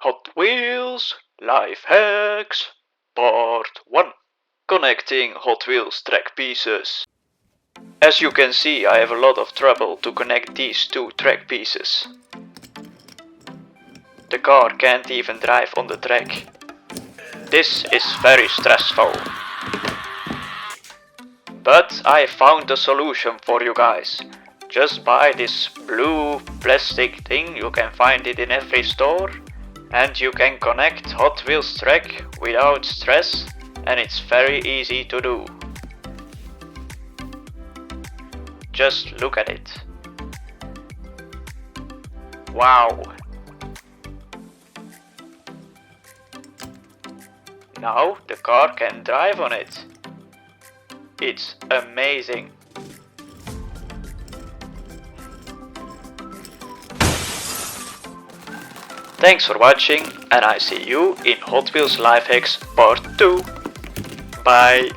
Hot Wheels Life Hacks Part 1. Connecting Hot Wheels track pieces. As you can see, I have a lot of trouble to connect these two track pieces. The car can't even drive on the track. This is very stressful. But I found a solution for you guys. Just buy this blue plastic thing, you can find it in every store. And you can connect Hot Wheels track without stress, and it's very easy to do. Just look at it. Wow! Now the car can drive on it. It's amazing. Thanks for watching, and I see you in Hot Wheels Life Hacks Part 2. Bye!